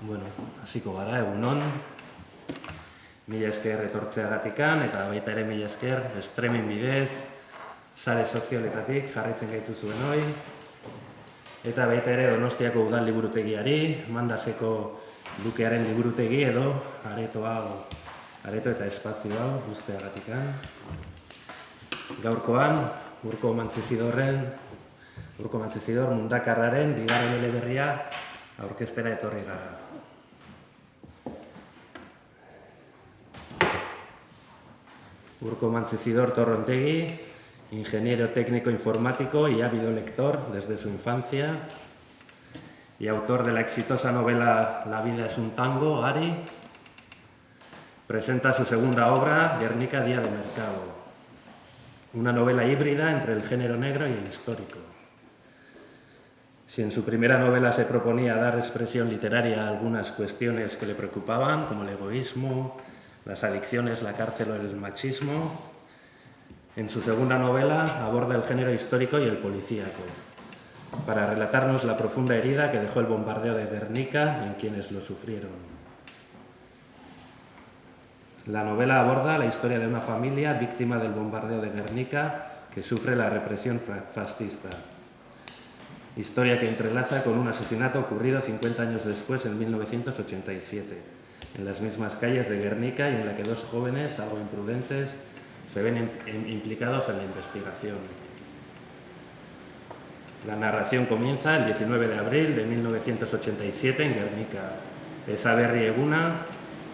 Bueno, hasiko gara, egunon. Mila esker etortzeagatikan, eta baita ere mila esker streaming bidez, sare sozialetatik jarraitzen gaituzuen hoi. Eta baita ere Donostiako udal liburutegiari, Mandaseko Dukearen liburutegi edo areto eta espazio hau guzteagatikan. Gaurkoan, Urko Mantzizidor Mundakarraren bigarren eleberria aurkeztera etorri gara. Urko Mantzizidor Torrontegi, ingeniero técnico informático y ávido lector desde su infancia, y autor de la exitosa novela La vida es un tango, Ari, presenta su segunda obra, Guernica, Día de Mercado, una novela híbrida entre el género negro y el histórico. Si en su primera novela se proponía dar expresión literaria a algunas cuestiones que le preocupaban, como el egoísmo, las adicciones, la cárcel o el machismo, en su segunda novela aborda el género histórico y el policíaco, para relatarnos la profunda herida que dejó el bombardeo de Guernica en quienes lo sufrieron. La novela aborda la historia de una familia víctima del bombardeo de Guernica que sufre la represión fascista. Historia que entrelaza con un asesinato ocurrido 50 años después, en 1987, en las mismas calles de Guernica, y en la que dos jóvenes, algo imprudentes, se ven implicados en la investigación. La narración comienza el 19 de abril de 1987 en Guernica. Es aberri eguna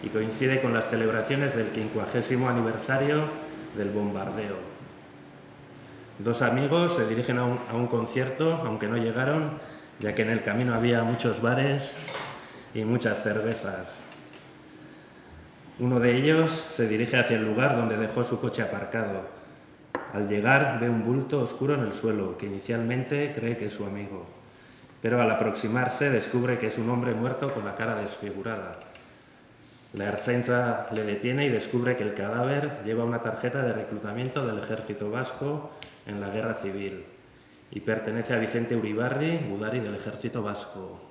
y coincide con las celebraciones del 50º aniversario del bombardeo. Dos amigos se dirigen a un concierto, aunque no llegaron, ya que en el camino había muchos bares y muchas cervezas. Uno de ellos se dirige hacia el lugar donde dejó su coche aparcado. Al llegar ve un bulto oscuro en el suelo, que inicialmente cree que es su amigo, pero al aproximarse descubre que es un hombre muerto con la cara desfigurada. La ertzaintza le detiene y descubre que el cadáver lleva una tarjeta de reclutamiento del Ejército Vasco en la Guerra Civil y pertenece a Vicente Uribarri, gudari del Ejército Vasco.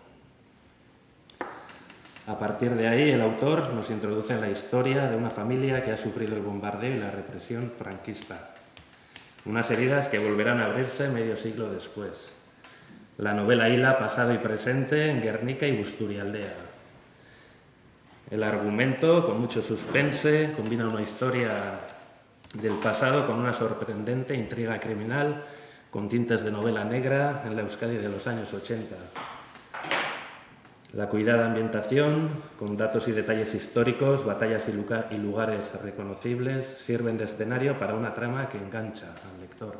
A partir de ahí, el autor nos introduce en la historia de una familia que ha sufrido el bombardeo y la represión franquista. Unas heridas que volverán a abrirse medio siglo después. La novela hila pasado y presente en Guernica y Busturialdea. El argumento, con mucho suspense, combina una historia del pasado con una sorprendente intriga criminal con tintes de novela negra en la Euskadi de los años 80. La cuidada ambientación, con datos y detalles históricos, batallas y lugares reconocibles, sirven de escenario para una trama que engancha al lector.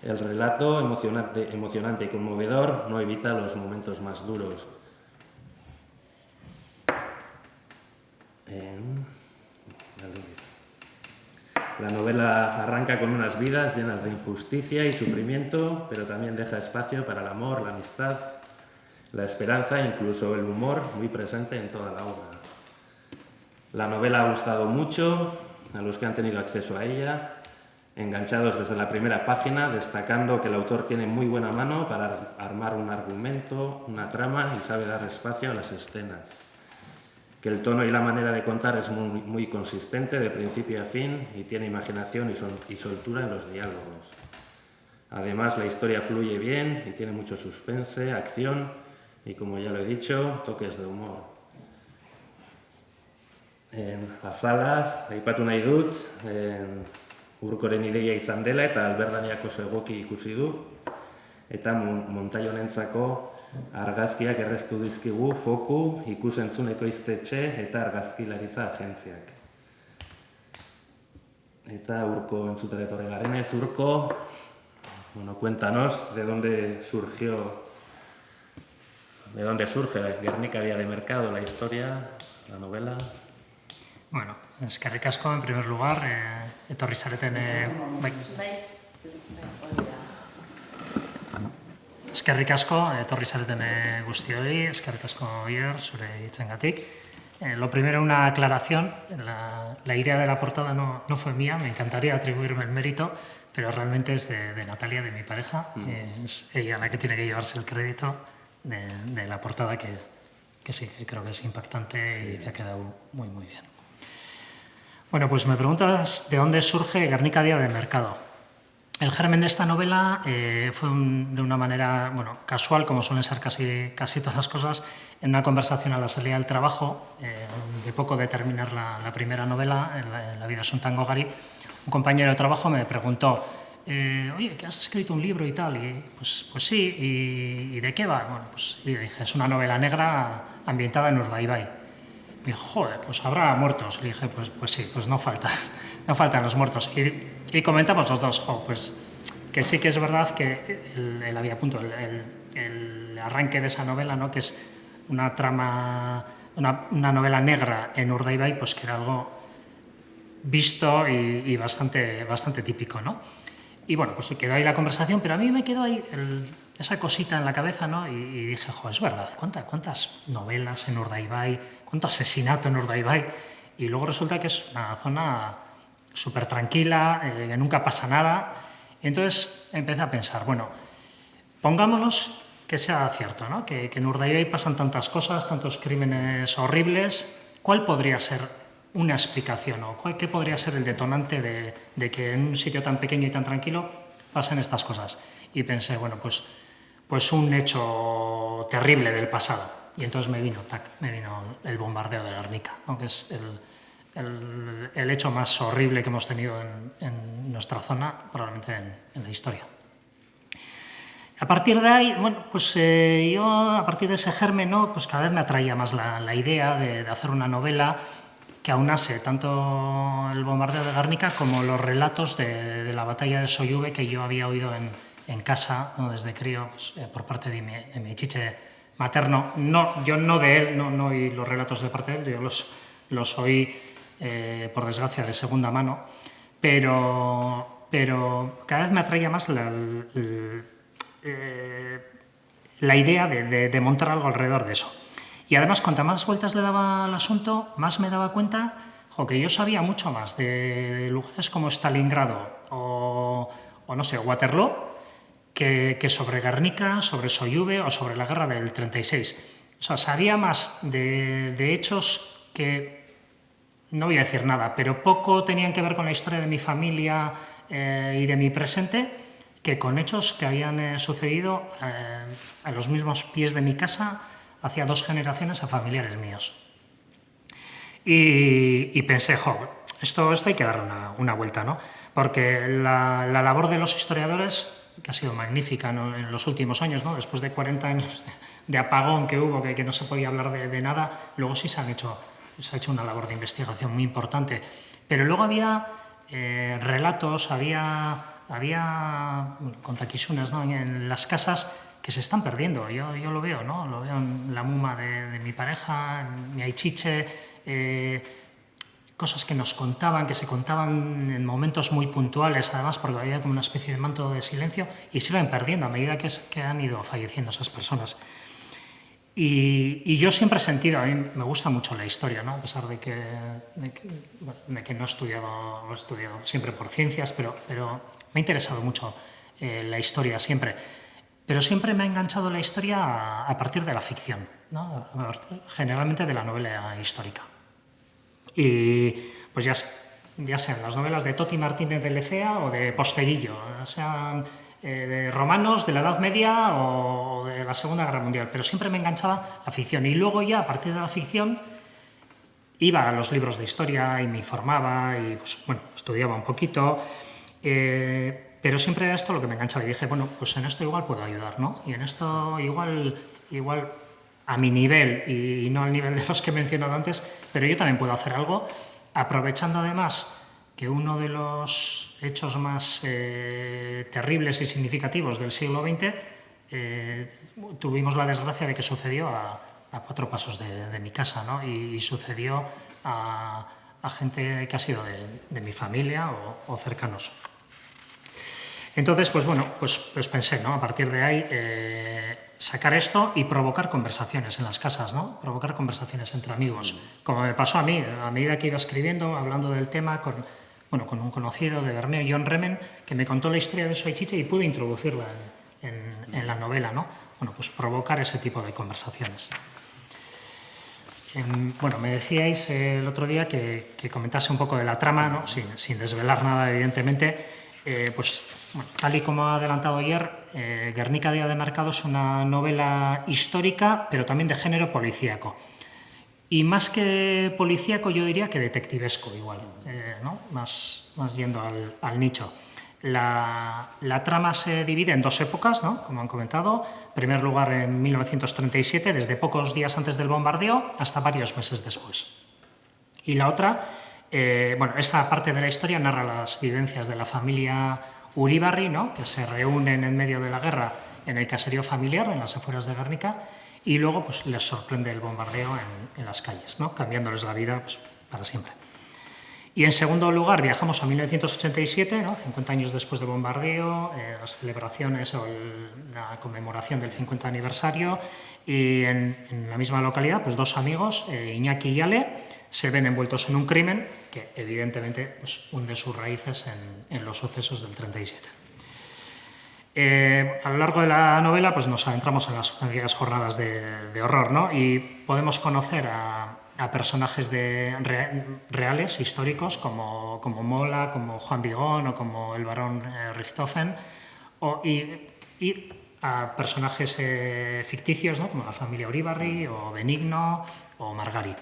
El relato, emocionante y conmovedor, no evita los momentos más duros. La novela arranca con unas vidas llenas de injusticia y sufrimiento, pero también deja espacio para el amor, la amistad, la esperanza e incluso el humor, muy presente en toda la obra. La novela ha gustado mucho a los que han tenido acceso a ella, enganchados desde la primera página, destacando que el autor tiene muy buena mano para armar un argumento, una trama, y sabe dar espacio a las escenas. Que el tono y la manera de contar es muy consistente de principio a fin y tiene imaginación y soltura en los diálogos. Además, la historia fluye bien y tiene mucho suspense, acción y, como ya lo he dicho, toques de humor. Azalaz, aipatu nahi dut, Urkoren ideia izan dela eta Alberdaniak oso egoki ikusi du, eta montai honentzako argazkiak erreztu dizkigu Foku, ikus-entzuneko iztetxe eta argazkilaritza agentziak. Eta Urko entzutera etorri garenez, Urko, cuéntanos de dónde surge Guernica, Día de Mercado, la historia, la novela. Bueno, eskerrik asko, en primer lugar, etorri zareten... Eskerrik asko, etorri zareten guztioi, eskerrik asko, Ier, zure hitzengatik. Lo primero, una aclaración. La idea de la portada no fue mía, me encantaría atribuirme el mérito, pero realmente es de Natalia, de mi pareja. Es ella la que tiene que llevarse el crédito de la portada que sí, que creo que es impactante y que ha quedado muy, muy bien. Bueno, pues me preguntas de dónde surge Guernica Día de Mercado. El germen de esta novela fue de una manera casual, como suelen ser casi todas las cosas, en una conversación a la salida del trabajo, de poco de terminar la primera novela, La vida es un tango Gari, un compañero de trabajo me preguntó, oye, que has escrito un libro y tal, y pues sí, ¿y de qué va? Bueno, pues y dije, es una novela negra ambientada en Urdaibai. Me dijo, joder, pues habrá muertos. Le dije, pues sí, pues no faltan los muertos. Y comentamos los dos, pues que sí que es verdad que el había punto, el arranque de esa novela, ¿no? Que es una trama, una novela negra en Urdaibai, pues que era algo visto y bastante típico, ¿no? Y bueno, pues quedó ahí la conversación, pero a mí me quedó ahí esa cosita en la cabeza, ¿no? Y dije, jo, es verdad, ¿cuántas novelas en Urdaibai, cuánto asesinato en Urdaibai? Y luego resulta que es una zona súper tranquila, que nunca pasa nada. Y entonces empecé a pensar, bueno, pongámonos que sea cierto, ¿no? Que en Urdaibai pasan tantas cosas, tantos crímenes horribles. ¿Cuál podría ser una explicación o qué podría ser el detonante de que en un sitio tan pequeño y tan tranquilo pasen estas cosas? Y pensé, bueno, pues un hecho terrible del pasado. Y entonces me vino el bombardeo de Guernica, aunque es el hecho más horrible que hemos tenido en nuestra zona, probablemente en la historia. A partir de ahí, bueno, pues yo a partir de ese germen, ¿no? Pues cada vez me atraía más la idea de hacer una novela que aunase tanto el bombardeo de Guernica como los relatos de la batalla de Soyuve que yo había oído en casa, ¿no? Desde crío, pues, por parte de mi chiche materno. Yo no de él, no oí los relatos de parte de él, yo los oí, por desgracia, de segunda mano, pero cada vez me atraía más la idea de montar algo alrededor de eso. Y además, cuanto más vueltas le daba al asunto, más me daba cuenta que yo sabía mucho más de lugares como Stalingrado o no sé, Waterloo, que sobre Guernica, sobre Soyuve o sobre la guerra del 36. O sea, sabía más de hechos que, no voy a decir nada, pero poco tenían que ver con la historia de mi familia y de mi presente, que con hechos que habían sucedido a los mismos pies de mi casa hacia 2 generaciones a familiares míos. Y pensé, esto hay que darle una vuelta, ¿no? Porque la labor de los historiadores, que ha sido magnífica, ¿no? En los últimos años, ¿no? Después de 40 años de apagón que hubo, que no se podía hablar de nada, luego sí se ha hecho una labor de investigación muy importante. Pero luego había relatos, había contaquisunas, ¿no? En las casas que se están perdiendo. Yo lo veo, ¿no? Lo veo en la muma de mi pareja, en mi aichiche, cosas que nos contaban, que se contaban en momentos muy puntuales, además, porque había como una especie de manto de silencio, y se iban perdiendo a medida que han ido falleciendo esas personas. Y yo siempre he sentido, a mí me gusta mucho la historia, ¿no? A pesar de que no he estudiado siempre por ciencias, pero me ha interesado mucho la historia siempre. Pero siempre me ha enganchado la historia a partir de la ficción, ¿no? Generalmente de la novela histórica. Y pues ya sean las novelas de Toti Martínez de Lecea o de Posteguillo, sean de romanos de la Edad Media o de la Segunda Guerra Mundial, pero siempre me enganchaba la ficción. Y luego ya, a partir de la ficción, iba a los libros de historia y me informaba y, pues, bueno, estudiaba un poquito, pero siempre era esto lo que me enganchaba. Y dije, bueno, pues en esto igual puedo ayudar, ¿no? Y en esto igual a mi nivel y no al nivel de los que he mencionado antes, pero yo también puedo hacer algo, aprovechando además que uno de los hechos más terribles y significativos del siglo XX tuvimos la desgracia de que sucedió a 4 pasos de mi casa, ¿no? Y sucedió a gente que ha sido de mi familia o cercanos. Entonces, pues bueno, pues pensé, ¿no? A partir de ahí, sacar esto y provocar conversaciones en las casas, ¿no? Provocar conversaciones entre amigos. Como me pasó a mí, a medida que iba escribiendo, hablando del tema con un conocido de Bermeo, John Remen, que me contó la historia de su aichiche y pude introducirla en la novela, ¿no? bueno, pues provocar ese tipo de conversaciones. Bueno, me decíais el otro día que comentase un poco de la trama, ¿no? Sin desvelar nada, evidentemente. Pues, bueno, tal y como ha adelantado ayer, Guernica Día de Mercado es una novela histórica, pero también de género policíaco. Y más que policíaco, yo diría que detectivesco igual, ¿no? Más yendo al nicho. La trama se divide en dos épocas, ¿no? Como han comentado. En primer lugar, en 1937, desde pocos días antes del bombardeo hasta varios meses después. Y la otra, bueno, esta parte de la historia narra las vivencias de la familia Uribarri, ¿no? Que se reúnen en medio de la guerra en el caserío familiar, en las afueras de Guernica, y luego pues, les sorprende el bombardeo en las calles, ¿no? Cambiándoles la vida pues, para siempre. Y en segundo lugar viajamos a 1987, ¿no? 50 años después del bombardeo, las celebraciones o la conmemoración del 50 aniversario, y en la misma localidad pues dos amigos, Iñaki y Ale, se ven envueltos en un crimen que evidentemente pues, hunde sus raíces en los sucesos del 37. A lo largo de la novela pues, nos adentramos en aquellas jornadas de horror, ¿no? Y podemos conocer a personajes reales, históricos, como Mola, como Juan Vigón o como el barón Richthofen, y a personajes ficticios, ¿no? Como la familia Uribarri o Benigno o Margari.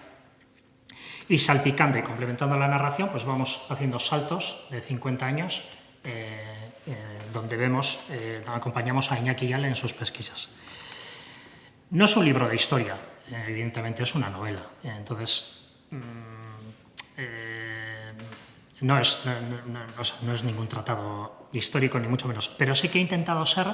Y salpicando y complementando la narración, pues vamos haciendo saltos de 50 años donde acompañamos a Iñaki y Ale en sus pesquisas. No es un libro de historia, evidentemente es una novela. Entonces, no es ningún tratado histórico, ni mucho menos, pero sí que he intentado ser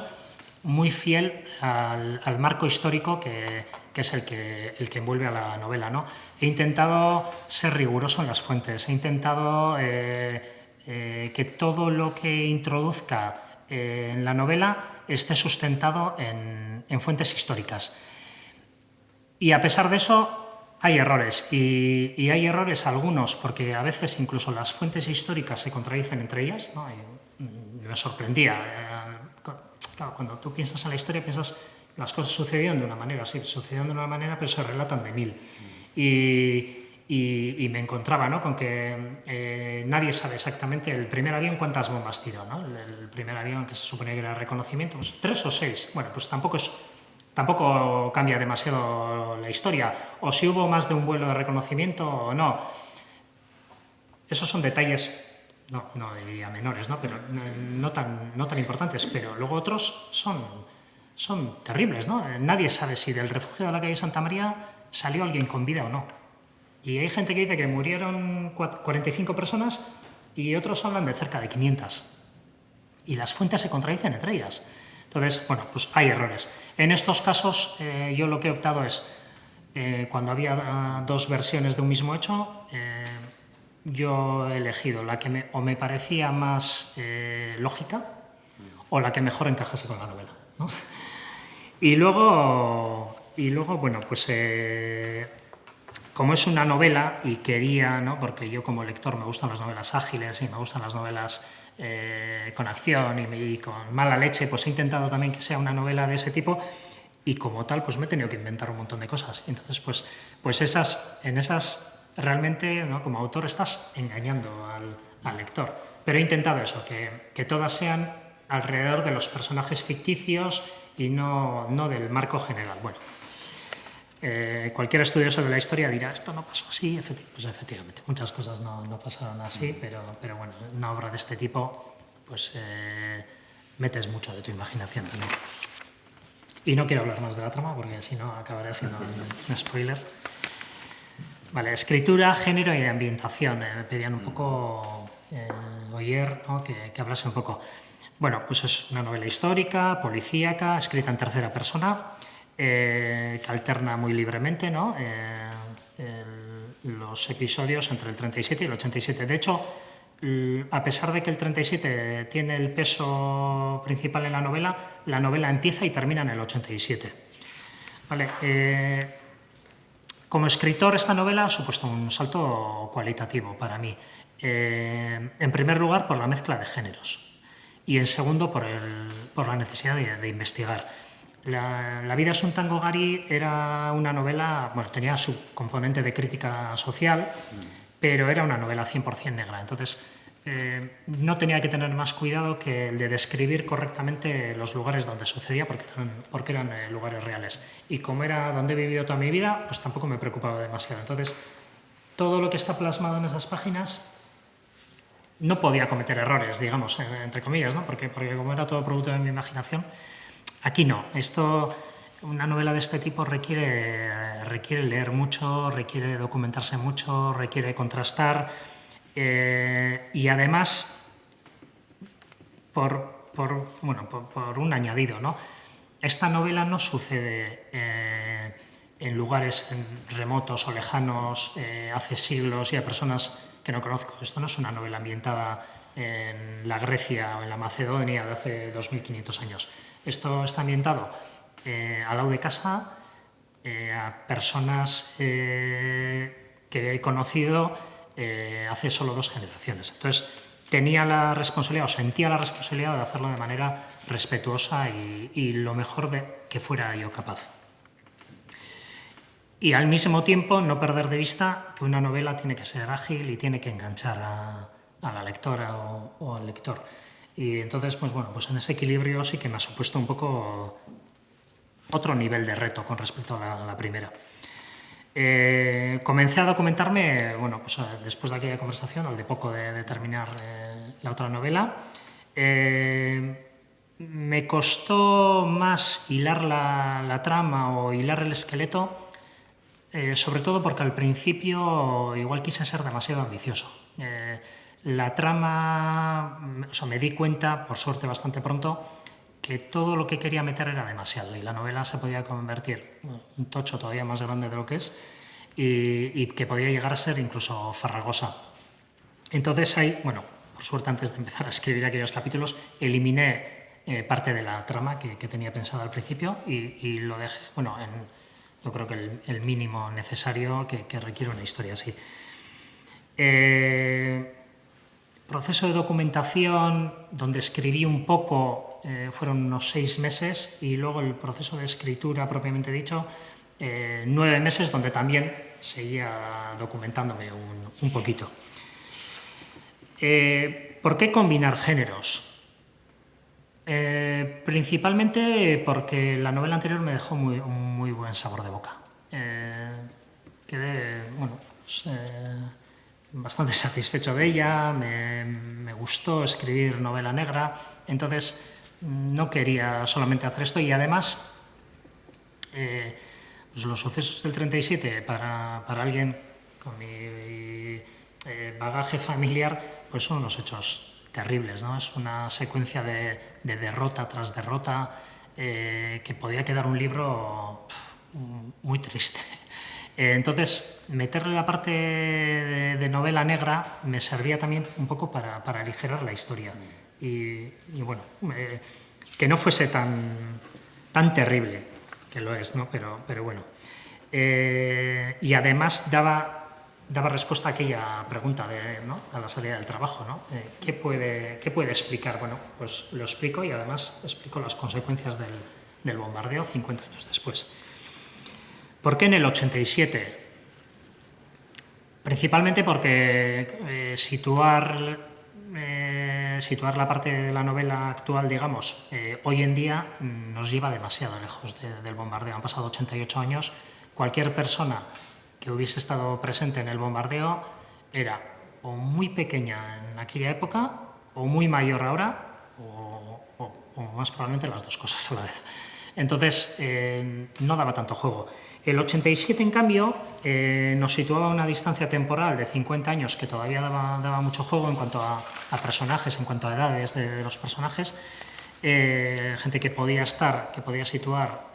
muy fiel al marco histórico que es el que envuelve a la novela, ¿no? He intentado ser riguroso en las fuentes, he intentado que todo lo que introduzca en la novela esté sustentado en fuentes históricas. Y a pesar de eso, hay errores, y hay errores algunos, porque a veces incluso las fuentes históricas se contradicen entre ellas, ¿no? Y me sorprendía. Claro, cuando tú piensas en la historia, piensas las cosas sucedieron de una manera, sí, sucedieron de una manera, pero se relatan de mil. Y me encontraba, ¿no? Con que nadie sabe exactamente el primer avión cuántas bombas tiró, ¿no? El primer avión que se supone que era reconocimiento, pues 3 o 6. Bueno, pues tampoco cambia demasiado la historia, o si hubo más de un vuelo de reconocimiento o no. Esos son detalles, no diría menores, ¿no? Pero no tan importantes, pero luego otros son terribles, ¿no? Nadie sabe si del refugio de la calle Santa María salió alguien con vida o no. Y hay gente que dice que murieron 45 personas y otros hablan de cerca de 500. Y las fuentes se contradicen entre ellas. Entonces, bueno, pues hay errores. En estos casos, yo lo que he optado es, cuando había dos versiones de un mismo hecho, yo he elegido la que me parecía más lógica o la que mejor encajase con la novela, ¿no? Y luego bueno, pues como es una novela y quería, ¿no? Porque yo como lector me gustan las novelas ágiles y me gustan las novelas con acción y con mala leche, pues he intentado también que sea una novela de ese tipo, y como tal pues me he tenido que inventar un montón de cosas. Entonces pues en esas realmente, ¿no? Como autor estás engañando al lector. Pero he intentado eso, que todas sean alrededor de los personajes ficticios y no del marco general. Bueno, cualquier estudioso de la historia dirá, esto no pasó así, pues efectivamente, muchas cosas no pasaron así, pero bueno, en una obra de este tipo, pues metes mucho de tu imaginación también. Y no quiero hablar más de la trama, porque si no acabaré haciendo un spoiler. Vale, escritura, género y ambientación. Me pedían un poco Oyer, ¿no? que hablase un poco. Bueno, pues es una novela histórica, policíaca, escrita en tercera persona, que alterna muy libremente, ¿no? Los episodios entre el 37 y el 87. De hecho, a pesar de que el 37 tiene el peso principal en la novela empieza y termina en el 87. Vale, como escritor, esta novela ha supuesto un salto cualitativo para mí. En primer lugar, por la mezcla de géneros, y en segundo, por la necesidad de investigar. La vida es un tango, Gari era una novela, bueno, tenía su componente de crítica social, pero era una novela 100% negra. Entonces, no tenía que tener más cuidado que el de describir correctamente los lugares donde sucedía, porque eran lugares reales. Y como era donde he vivido toda mi vida, pues tampoco me preocupaba demasiado. Entonces, todo lo que está plasmado en esas páginas no podía cometer errores, digamos, entre comillas, ¿no? Porque como era todo producto de mi imaginación, aquí no. Una novela de este tipo requiere leer mucho, requiere documentarse mucho, requiere contrastar y además, por un añadido, ¿no? Esta novela no sucede en lugares remotos o lejanos, hace siglos y a personas que no conozco. Esto no es una novela ambientada en la Grecia o en la Macedonia de hace 2500 años. Esto está ambientado al lado de casa, a personas que he conocido hace solo 2 generaciones. Entonces, tenía la responsabilidad, o sentía la responsabilidad de hacerlo de manera respetuosa y lo mejor de que fuera yo capaz. Y al mismo tiempo no perder de vista que una novela tiene que ser ágil y tiene que enganchar a la lectora o al lector. Y entonces, pues en ese equilibrio sí que me ha supuesto un poco otro nivel de reto con respecto a la primera. Comencé a documentarme, después de aquella conversación, al de poco de terminar la otra novela. Me costó más hilar la trama o hilar el esqueleto, sobre todo porque al principio igual quise ser demasiado ambicioso. La trama, me di cuenta, por suerte bastante pronto, que todo lo que quería meter era demasiado y la novela se podía convertir en un tocho todavía más grande de lo que es y que podía llegar a ser incluso farragosa. Entonces ahí, por suerte antes de empezar a escribir aquellos capítulos, eliminé parte de la trama que tenía pensada al principio y lo dejé, yo creo que el mínimo necesario que requiere una historia así. Proceso de documentación, donde escribí un poco, fueron unos 6 meses, y luego el proceso de escritura propiamente dicho, 9 meses, donde también seguía documentándome un poquito. ¿Por qué combinar géneros? Principalmente porque la novela anterior me dejó muy buen sabor de boca. Quedé bastante satisfecho de ella, me gustó escribir novela negra, entonces no quería solamente hacer esto y además los sucesos del 37 para alguien con mi bagaje familiar pues son unos hechos terribles, ¿no? Es una secuencia de derrota tras derrota que podía quedar un libro muy triste. Entonces, meterle la parte de novela negra me servía también un poco para aligerar la historia y que no fuese tan terrible, que lo es, ¿no? Pero bueno. Y además daba respuesta a aquella pregunta a la salida del trabajo, ¿no? ¿Qué puede explicar? Bueno, pues lo explico y además explico las consecuencias del bombardeo 50 años después. ¿Por qué en el 87? Principalmente porque situar la parte de la novela actual, digamos, hoy en día nos lleva demasiado lejos del bombardeo. Han pasado 88 años. Cualquier persona que hubiese estado presente en el bombardeo era o muy pequeña en aquella época o muy mayor ahora o más probablemente las dos cosas a la vez. Entonces, no daba tanto juego. El 87, en cambio, nos situaba a una distancia temporal de 50 años que todavía daba mucho juego en cuanto a personajes, en cuanto a edades de los personajes. Gente que podía situar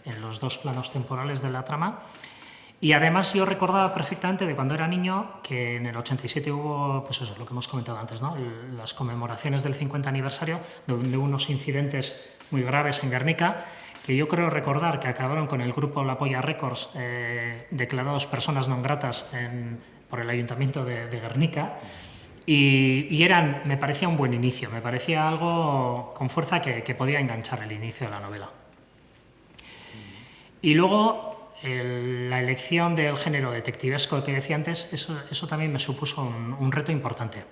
en los dos planos temporales de la trama. Y además yo recordaba perfectamente de cuando era niño que en el 87 hubo, pues eso, lo que hemos comentado antes, ¿no? Las conmemoraciones del 50 aniversario, donde hubo unos incidentes muy graves en Guernica, que yo creo recordar que acabaron con el grupo La Polla Records declarados personas non gratas por el Ayuntamiento de Guernica, y me parecía un buen inicio, me parecía algo con fuerza que podía enganchar el inicio de la novela. Y luego la elección del género detectivesco que decía antes, eso también me supuso un reto importante.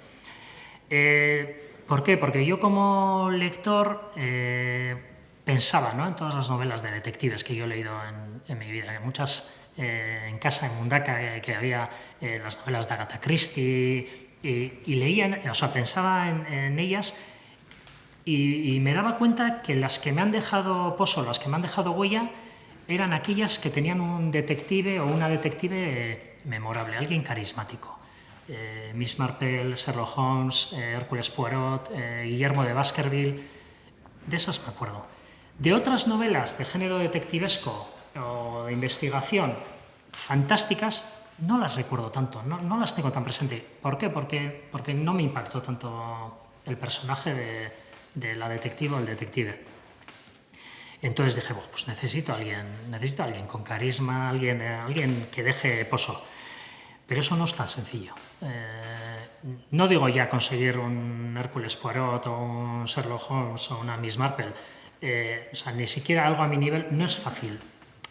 ¿Por qué? Porque yo como lector pensaba, ¿no?, en todas las novelas de detectives que yo he leído en mi vida, muchas en casa, en Mundaka, que había las novelas de Agatha Christie, y leía, o sea, pensaba en ellas y me daba cuenta que las que me han dejado pozo, las que me han dejado huella, eran aquellas que tenían un detective o una detective memorable, alguien carismático. Miss Marple, Sherlock Holmes, Hércules Poirot, Guillermo de Baskerville, de esas me acuerdo. De otras novelas de género detectivesco o de investigación fantásticas, no las recuerdo tanto, no las tengo tan presente. ¿Por qué? Porque no me impactó tanto el personaje de la detective o el detective. Entonces dije, bueno, pues necesito a alguien con carisma, alguien que deje pozo. Pero eso no es tan sencillo. No digo ya conseguir un Hércules Poirot o un Sherlock Holmes o una Miss Marple. O sea, ni siquiera algo a mi nivel. No es fácil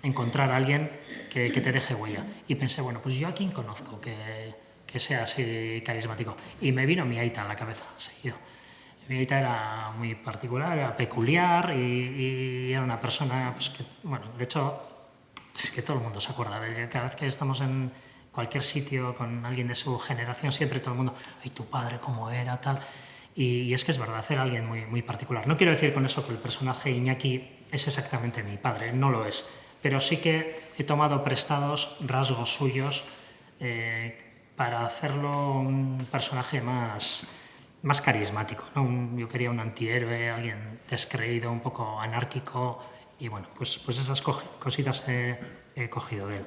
encontrar a alguien que te deje huella. Y pensé, bueno, pues yo a quién conozco que sea así carismático. Y me vino mi aita a la cabeza seguido. Mi aita era muy particular, era peculiar y era una persona, pues que, bueno, de hecho, es que todo el mundo se acuerda de él. Cada vez que estamos en cualquier sitio con alguien de su generación, siempre todo el mundo, ay, tu padre cómo era, tal. Y es que es verdad, era alguien muy particular. No quiero decir con eso que el personaje Iñaki es exactamente mi padre, no lo es. Pero sí que he tomado prestados rasgos suyos para hacerlo un personaje más carismático, ¿no? Yo quería un antihéroe, alguien descreído, un poco anárquico, y bueno, pues esas cositas he cogido de él.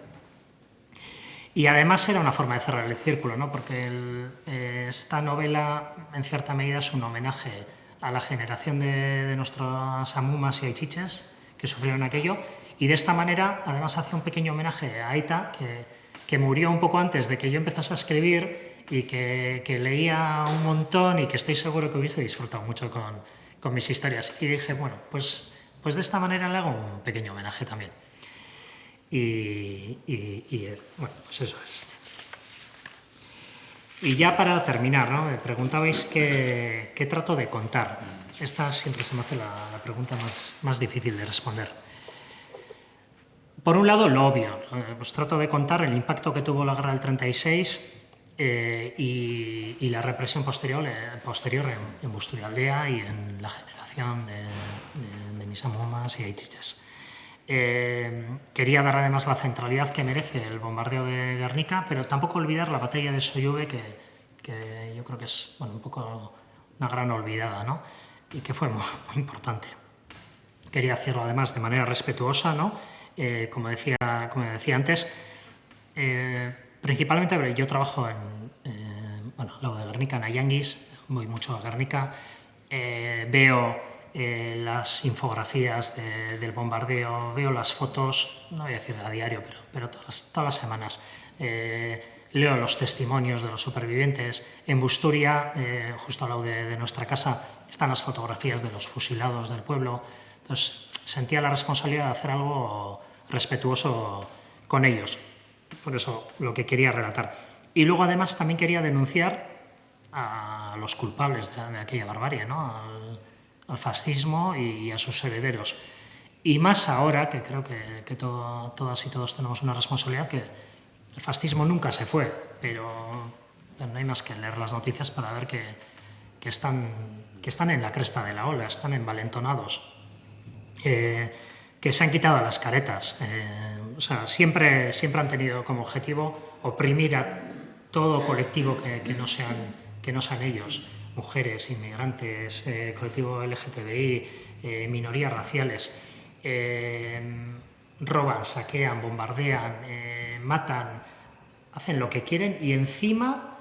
Y además era una forma de cerrar el círculo, ¿no? Porque esta novela, en cierta medida, es un homenaje a la generación de nuestras amumas y aichiches que sufrieron aquello, y de esta manera, además, hace un pequeño homenaje a Aita, que murió un poco antes de que yo empezase a escribir y que leía un montón y que estoy seguro que hubiese disfrutado mucho con mis historias. Y dije, bueno, pues de esta manera le hago un pequeño homenaje también. Bueno, pues eso es. Y ya para terminar, ¿no?, me preguntabais qué trato de contar. Esta siempre se me hace la pregunta más difícil de responder. Por un lado, lo obvio, pues trato de contar el impacto que tuvo la guerra del 36 y la represión posterior en Busturialdea y en la generación de mis amumas y aichiches. Quería dar además la centralidad que merece el bombardeo de Guernica, pero tampoco olvidar la batalla de Soyuve, que yo creo que es, bueno, un poco una gran olvidada, ¿no?, y que fue muy importante. Quería hacerlo además de manera respetuosa, ¿no? Como decía antes, principalmente yo trabajo al lado de Guernica, en Ayanguis, voy mucho a Guernica, veo las infografías del bombardeo, veo las fotos, no voy a decir a diario, pero todas las semanas. Leo los testimonios de los supervivientes. En Busturia, justo al lado de nuestra casa, están las fotografías de los fusilados del pueblo. Entonces sentía la responsabilidad de hacer algo respetuoso con ellos. Por eso lo que quería relatar. Y luego además también quería denunciar a los culpables de aquella barbarie, ¿no?, al fascismo y a sus herederos. Y más ahora, que creo que todas y todos tenemos una responsabilidad, que el fascismo nunca se fue, pero no hay más que leer las noticias para ver que están en la cresta de la ola, están envalentonados, que se han quitado las caretas. O sea, siempre han tenido como objetivo oprimir a todo colectivo que no sean ellos, mujeres, inmigrantes, colectivo LGTBI, minorías raciales. Roban, saquean, bombardean, matan, hacen lo que quieren y encima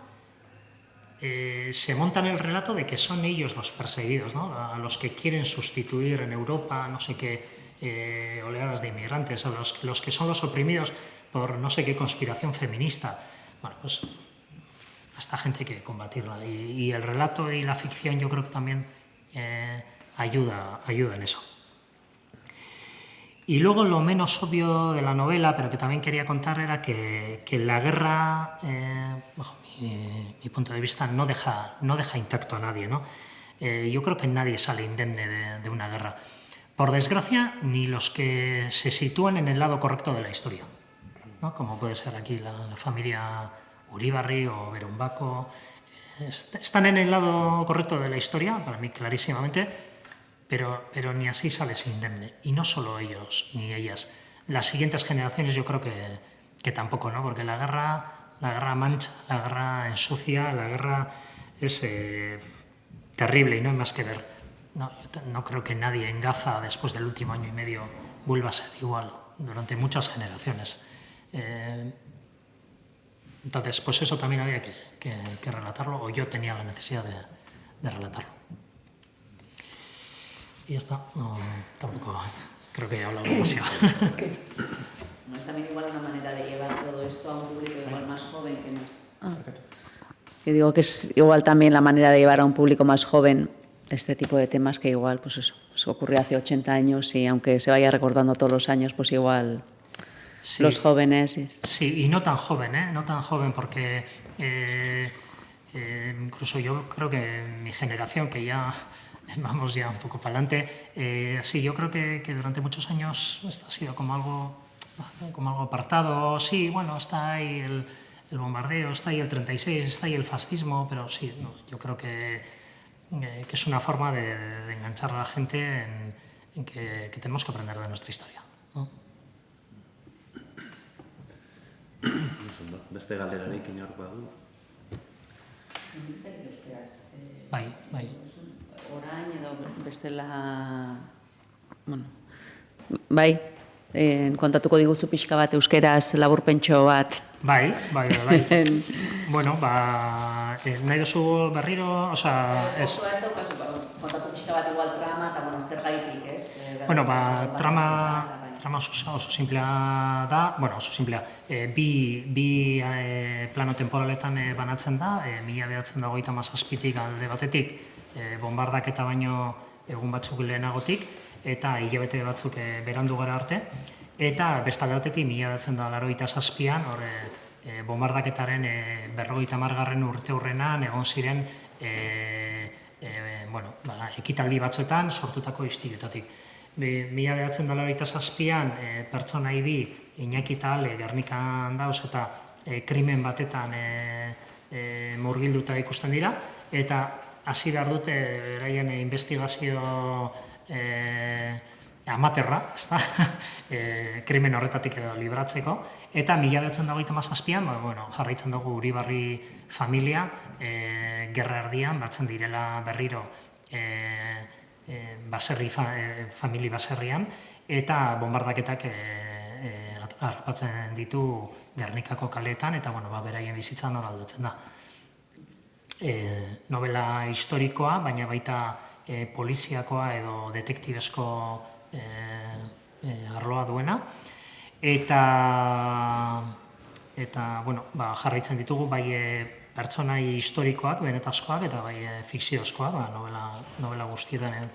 se montan el relato de que son ellos los perseguidos, ¿no?, a los que quieren sustituir en Europa, no sé qué, oleadas de inmigrantes, a los que son los oprimidos por no sé qué conspiración feminista. Bueno, pues a esta gente hay que combatirla y el relato y la ficción yo creo que también ayuda en eso. Y luego lo menos obvio de la novela, pero que también quería contar, era que la guerra, bajo mi punto de vista, no deja intacto a nadie, ¿no? Yo creo que nadie sale indemne de una guerra. Por desgracia, ni los que se sitúan en el lado correcto de la historia, ¿no? Como puede ser aquí la familia Uribarri o Berumbaco. Están en el lado correcto de la historia, para mí clarísimamente, pero ni así sales indemne. Y no solo ellos ni ellas. Las siguientes generaciones yo creo que tampoco, ¿no? Porque la guerra mancha, la guerra ensucia, la guerra es terrible y no hay más que ver. No creo que nadie en Gaza, después del último año y medio, vuelva a ser igual durante muchas generaciones. Entonces, pues eso también había que relatarlo, o yo tenía la necesidad de relatarlo. Y ya está, tampoco creo que he hablado demasiado. No es también igual una manera de llevar todo esto a un público igual más joven que más. Yo digo que es igual también la manera de llevar a un público más joven este tipo de temas que igual, pues eso, ocurrió hace 80 años y aunque se vaya recordando todos los años, pues igual sí, los jóvenes... Sí, y no tan joven, no tan joven, porque incluso yo creo que mi generación, que ya vamos ya un poco para adelante, sí, yo creo que durante muchos años esto ha sido como algo apartado. Sí, bueno, está ahí el bombardeo, está ahí el 36, está ahí el fascismo, pero sí, no, yo creo que es una forma de enganchar a la gente en que tenemos que aprender de nuestra historia, ¿no? Beste galderarik inor badu. Bai. Orain edo bestela... Bueno, bai, kontatuko diguzu pixka bat euskeraz laburpentxo bat. Bai. Bueno, nahi duzu berriro, osea... Ez daukazu, kontatu pixka bat igual trama, eta bueno, zer gaitik, ez? Bueno, trama oso simplea da, bueno, oso simplea, bi plano temporaletan banatzen da, 1957tik alde batetik, bombardaketa baino egun batzuk lehenagotik, eta hilabete batzuk berandu gara arte, eta bestalde batetik 1987an, bombardaketaren 50. urte hurrenan egon ziren ekitaldi batzuetan sortutako istilutatik. 1987an pertsona bi, Iñaki eta Ale, Gernikan dauz eta krimen batetan murgilduta ikusten dira, eta hasi behar dute beraien investigazio amaterra, ezta? Krimen horretatik edo libratzeko, eta 1987an jarraitzen dugu Uribarri familia, gerra erdian batzen direla berriro famili baserrian, eta bombardaketak harrapatzen ditu Gernikako kaleetan, eta beraien bizitza nola aldatzen da. Novela historikoa, baina baita poliziakoa edo detektibesko arloa duena, eta jarraitzen ditugu bai pertsonai historikoak, benetazkoak, eta bai fikziozkoak, novela guztietan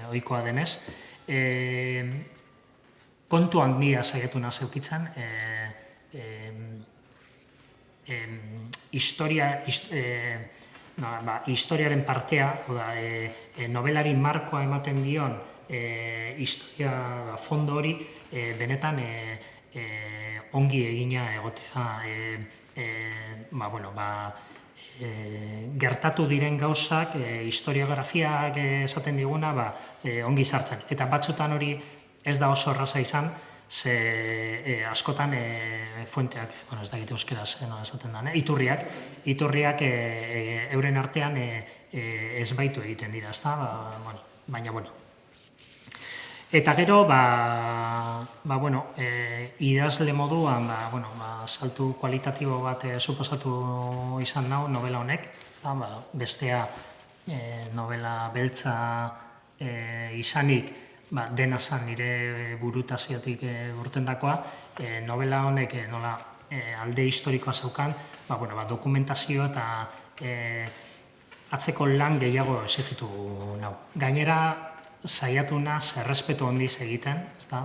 ohikoa denez. Kontu handia saiatu naiz eukitzen, historiaren partea, novelari markoa ematen dion historia fondo hori benetan ongi egina egotea, gertatu diren gauzak, historiografiak esaten diguna, ongi sartzen. Eta batzutan hori ez da oso erraza izan, ze askotan fuenteak, ez dakit euskeraz esaten da, iturriak euren artean ez baitu egiten dira, ezta? Baina, Eta gero, idazle moduan, saltu kualitatibo bat suposatu izan nau novela honek, bestea novela beltza izanik, dena zan nire burutaziotik urtendakoa, novela honek nola alde historikoa zeukan, dokumentazio eta atzeko lan gehiago exigitu nau. Gainera, saiatu naz errespetu handiz egiten, ezta?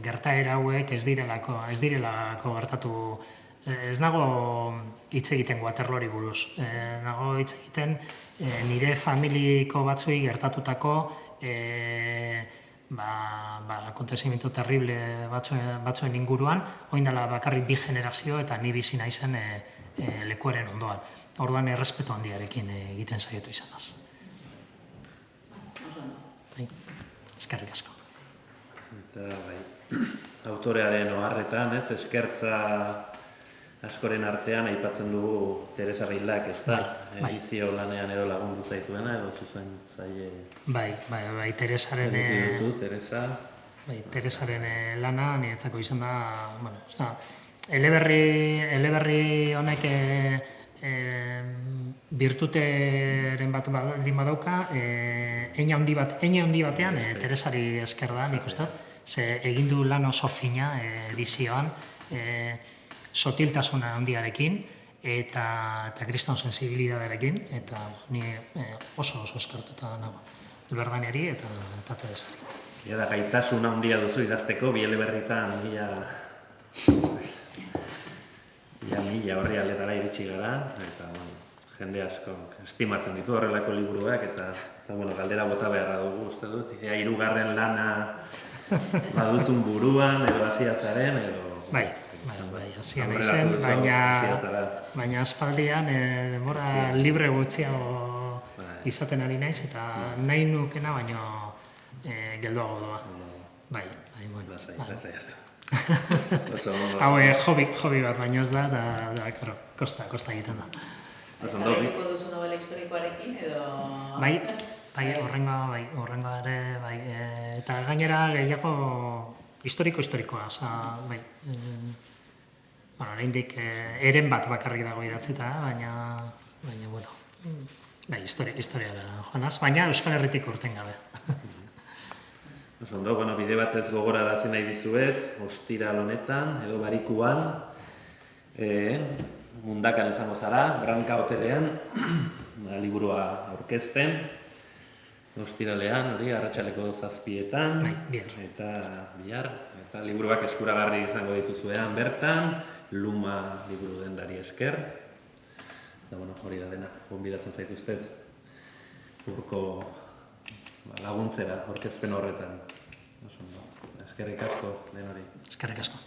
Gertaera hauek ez direlako gertatu. Ez nago hitz egiten Waterloori buruz. Nago hitz egiten nire familiko batzuei gertatutako akontezimiento terrible batzuen inguruan, orain dela bakarrik 2 generazio eta ni bizi naizen lekuaren ondoan. Orduan errespetu handiarekin egiten saiatu izanaz. Eskerrik asko. Eta autorearen oharretan, eskertza askoren artean aipatzen dugu Teresa Beilak, ez da? Edizio lanean edo lagundu zaizuena, edo zuzen zaie... Bai, Teresaren... Teresaren lana, niretzako izan da... Eleberri honek birtuteren bat baldin badauka, eine handi batean Teresari esker da, nik uste, ze egin du lan oso fina edizioan, sotiltasuna handiarekin eta kriston sensibilidadearekin, eta ni oso eskertuta nago Elberdaneri eta Teresari. Da gaitasuna handia duzu idazteko, bi eleberritan mila horri aldetara iritsi gara, eta jende asko estimatzen ditu horrelako liburuak, eta galdera bota beharra dugu, uste dut, ea 3. lana baduzun buruan, edo hasia zaren, edo... Bai, hasia naizen, baina aspaldian denbora libre gutxiago izaten ari naiz, eta nahi nukena baino geldoago doa. Bai, bueno. Hau hobi bat baino ez da, eta kosta egiten da. Jarraituko duzu novela historikoarekin, edo... Bai, horrengoa ere, bai. Eta gainera gehiago historikoa, bai. Oraindik eren bat bakarrik dago idatzita, baina, bueno, bai, historiara joanaz, baina Euskal Herritik urten gabe. Ondo, bide batez gogorarazi nahi dizuet, ostiral honetan, edo barikuan, Mundakan izango zara, Branka hotelean, liburua aurkezten, ostiralean, arratsaldeko 7:00, eta bihar, eta liburuak eskuragarri izango dituzuean bertan, Luma liburu dendari esker, eta hori da dena, gonbidatzen zaituztet, urko laguntzera, aurkezpen horretan. Eskerrik asko, denori. Eskerrik asko.